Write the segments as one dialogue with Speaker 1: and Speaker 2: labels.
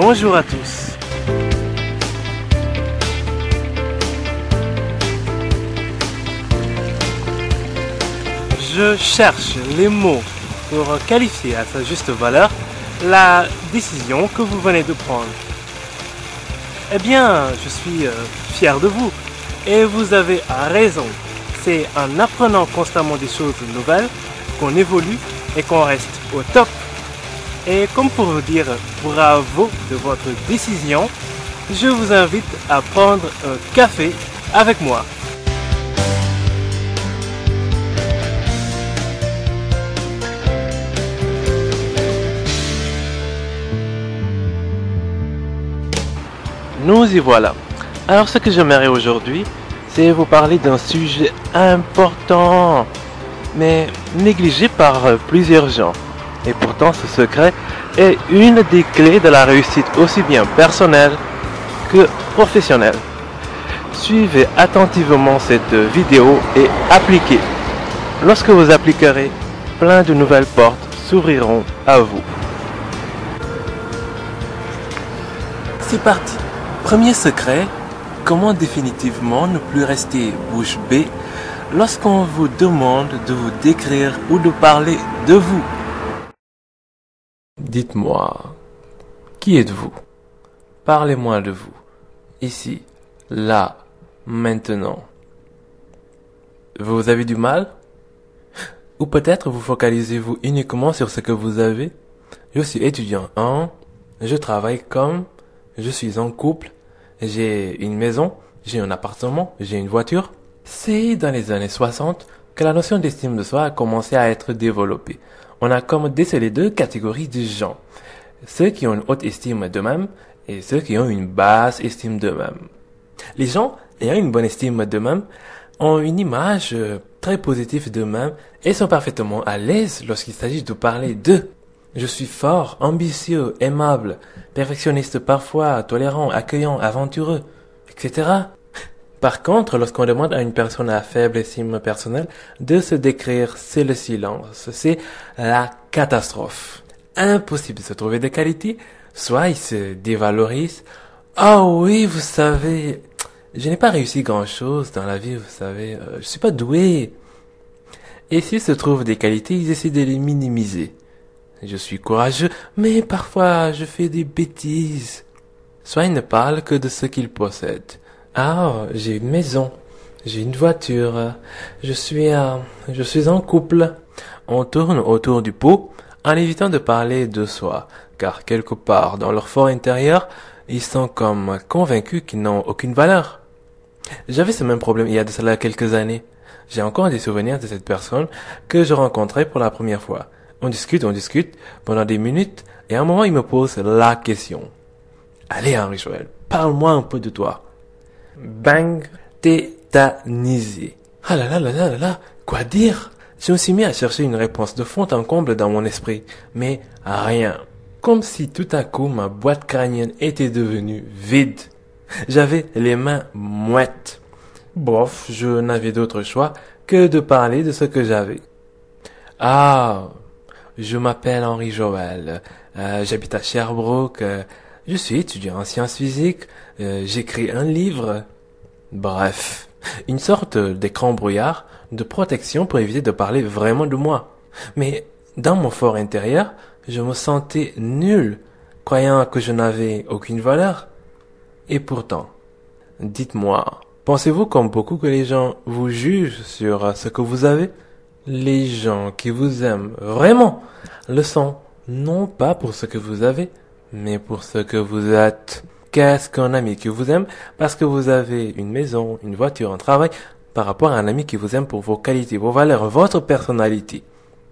Speaker 1: Bonjour à tous. Je cherche les mots pour qualifier à sa juste valeur la décision que vous venez de prendre. Eh bien, je suis fier de vous et vous avez raison. C'est en apprenant constamment des choses nouvelles qu'on évolue et qu'on reste au top. Et comme pour vous dire bravo de votre décision, je vous invite à prendre un café avec moi. Nous y voilà. Alors ce que j'aimerais aujourd'hui, c'est vous parler d'un sujet important, mais négligé par plusieurs gens. Et pourtant ce secret est une des clés de la réussite aussi bien personnelle que professionnelle. Suivez attentivement cette vidéo et appliquez. Lorsque vous appliquerez, plein de nouvelles portes s'ouvriront à vous. C'est parti. Premier secret, comment définitivement ne plus rester bouche bée lorsqu'on vous demande de vous décrire ou de parler de vous. Dites-moi, qui êtes-vous? Parlez-moi de vous, ici, là, maintenant. Vous avez du mal? Ou peut-être vous focalisez-vous uniquement sur ce que vous avez? Je suis étudiant 1, je travaille comme, je suis en couple, j'ai une maison, j'ai un appartement, j'ai une voiture. C'est dans les années 60 que la notion d'estime de soi a commencé à être développée. On a comme décelé deux catégories de gens. Ceux qui ont une haute estime d'eux-mêmes et ceux qui ont une basse estime d'eux-mêmes. Les gens ayant une bonne estime d'eux-mêmes ont une image très positive d'eux-mêmes et sont parfaitement à l'aise lorsqu'il s'agit de parler d'eux. Je suis fort, ambitieux, aimable, perfectionniste parfois, tolérant, accueillant, aventureux, etc. Par contre, lorsqu'on demande à une personne à faible estime personnelle de se décrire, c'est le silence, c'est la catastrophe. Impossible de se trouver des qualités, soit il se dévalorise. Ah oui, vous savez, je n'ai pas réussi grand-chose dans la vie, vous savez, je suis pas doué. Et s'il se trouve des qualités, ils essaient de les minimiser. Je suis courageux, mais parfois je fais des bêtises. Soit ils ne parlent que de ce qu'ils possèdent. Ah, j'ai une maison, j'ai une voiture, je suis en couple. On tourne autour du pot en évitant de parler de soi, car quelque part dans leur fort intérieur, ils sont comme convaincus qu'ils n'ont aucune valeur. J'avais ce même problème il y a de cela quelques années. J'ai encore des souvenirs de cette personne que je rencontrais pour la première fois. On discute pendant des minutes et à un moment il me pose la question. Allez Henri-Joël, parle-moi un peu de toi. Bang, tétanisé. Ah là là là là là là, quoi dire? Je me suis mis à chercher une réponse de fond en comble dans mon esprit, mais rien. Comme si tout à coup ma boîte crânienne était devenue vide. J'avais les mains moites. Bof, je n'avais d'autre choix que de parler de ce que j'avais. Ah, je m'appelle Henri-Joël, j'habite à Sherbrooke, je suis étudiant en sciences physiques, j'écris un livre. Bref, une sorte d'écran brouillard de protection pour éviter de parler vraiment de moi. Mais dans mon fort intérieur, je me sentais nul, croyant que je n'avais aucune valeur. Et pourtant, dites-moi, pensez-vous comme beaucoup que les gens vous jugent sur ce que vous avez? Les gens qui vous aiment vraiment le sont non pas pour ce que vous avez, mais pour ce que vous êtes. Qu'est-ce qu'un ami qui vous aime parce que vous avez une maison, une voiture, un travail, par rapport à un ami qui vous aime pour vos qualités, vos valeurs, votre personnalité?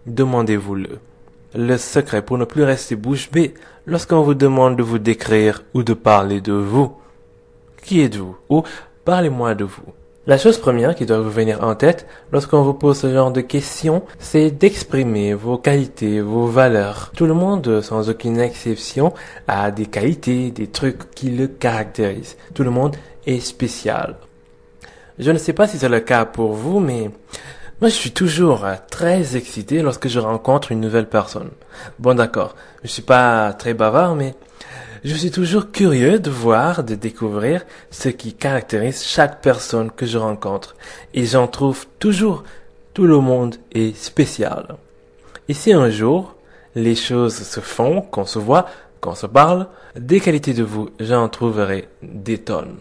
Speaker 1: Demandez-vous-le. Le secret pour ne plus rester bouche bée lorsqu'on vous demande de vous décrire ou de parler de vous. Qui êtes-vous? Ou parlez-moi de vous. La chose première qui doit vous venir en tête lorsqu'on vous pose ce genre de questions, c'est d'exprimer vos qualités, vos valeurs. Tout le monde, sans aucune exception, a des qualités, des trucs qui le caractérisent. Tout le monde est spécial. Je ne sais pas si c'est le cas pour vous, mais moi je suis toujours très excité lorsque je rencontre une nouvelle personne. Bon d'accord, je suis pas très bavard, mais Je suis toujours curieux de voir, de découvrir ce qui caractérise chaque personne que je rencontre. Et j'en trouve toujours. Tout le monde est spécial. Et si un jour, les choses se font, qu'on se voit, qu'on se parle, des qualités de vous, j'en trouverai des tonnes.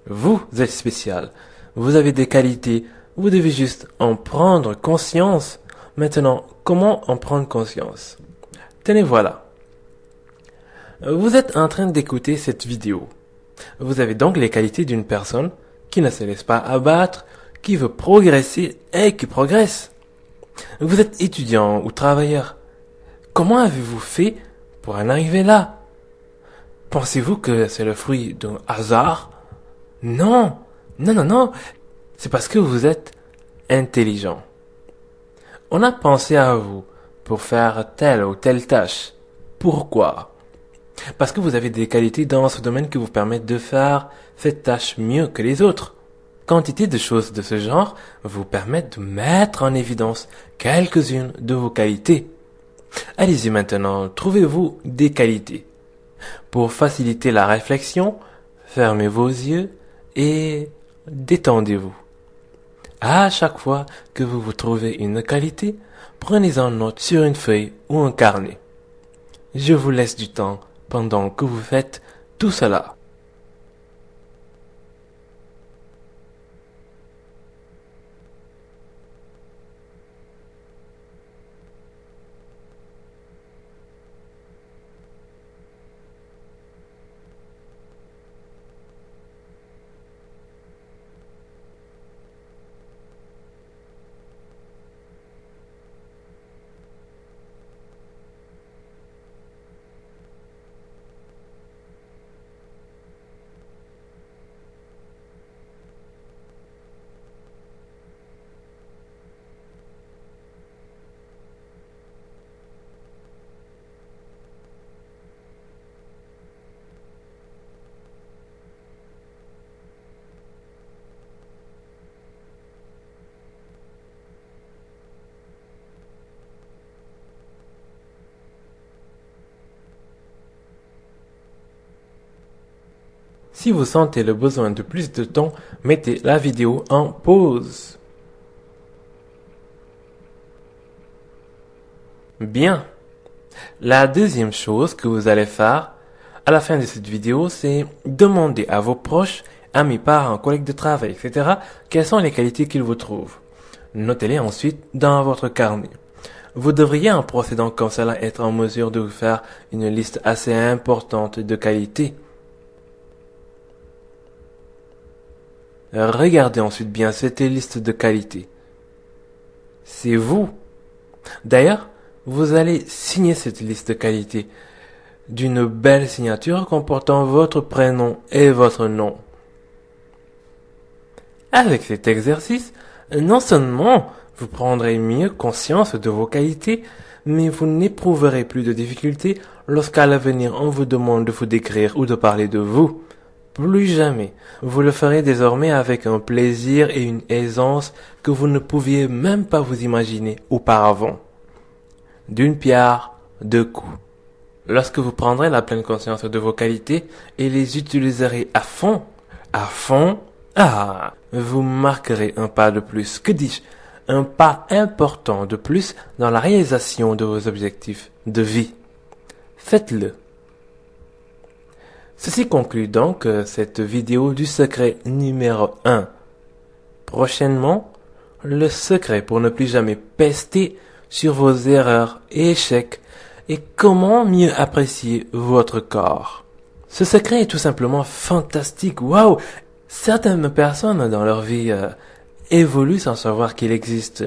Speaker 1: Vous êtes spécial. Vous avez des qualités. Vous devez juste en prendre conscience. Maintenant, comment en prendre conscience? Tenez, voilà. Vous êtes en train d'écouter cette vidéo. Vous avez donc les qualités d'une personne qui ne se laisse pas abattre, qui veut progresser et qui progresse. Vous êtes étudiant ou travailleur. Comment avez-vous fait pour en arriver là? Pensez-vous que c'est le fruit d'un hasard? Non, non. C'est parce que vous êtes intelligent. On a pensé à vous pour faire telle ou telle tâche. Pourquoi? Parce que vous avez des qualités dans ce domaine qui vous permettent de faire cette tâche mieux que les autres. Quantité de choses de ce genre vous permettent de mettre en évidence quelques-unes de vos qualités. Allez-y maintenant, trouvez-vous des qualités. Pour faciliter la réflexion, fermez vos yeux et détendez-vous. À chaque fois que vous vous trouvez une qualité, prenez-en note sur une feuille ou un carnet. Je vous laisse du temps pendant que vous faites tout cela. Si vous sentez le besoin de plus de temps, mettez la vidéo en pause. Bien. La deuxième chose que vous allez faire à la fin de cette vidéo, c'est demander à vos proches, amis, parents, collègues de travail, etc., quelles sont les qualités qu'ils vous trouvent. Notez-les ensuite dans votre carnet. Vous devriez, en procédant comme cela, être en mesure de vous faire une liste assez importante de qualités. Regardez ensuite bien cette liste de qualités. C'est vous. D'ailleurs, vous allez signer cette liste de qualités d'une belle signature comportant votre prénom et votre nom. Avec cet exercice, non seulement vous prendrez mieux conscience de vos qualités, mais vous n'éprouverez plus de difficultés lorsqu'à l'avenir on vous demande de vous décrire ou de parler de vous. Plus jamais. Vous le ferez désormais avec un plaisir et une aisance que vous ne pouviez même pas vous imaginer auparavant. D'une pierre, deux coups. Lorsque vous prendrez la pleine conscience de vos qualités et les utiliserez à fond, vous marquerez un pas de plus. Que dis-je? Un pas important de plus dans la réalisation de vos objectifs de vie. Faites-le. Ceci conclut donc cette vidéo du secret numéro 1. Prochainement, le secret pour ne plus jamais pester sur vos erreurs et échecs et comment mieux apprécier votre corps. Ce secret est tout simplement fantastique. Waouh! Certaines personnes dans leur vie évoluent sans savoir qu'il existe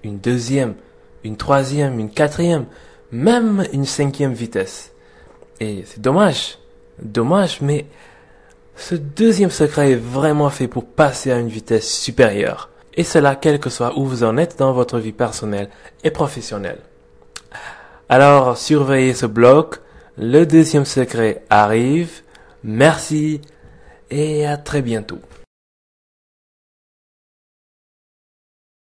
Speaker 1: une deuxième, une troisième, une quatrième, même une cinquième vitesse. Et c'est dommage. Dommage, mais ce deuxième secret est vraiment fait pour passer à une vitesse supérieure. Et cela, quel que soit où vous en êtes dans votre vie personnelle et professionnelle. Alors, surveillez ce bloc. Le deuxième secret arrive. Merci et à très bientôt.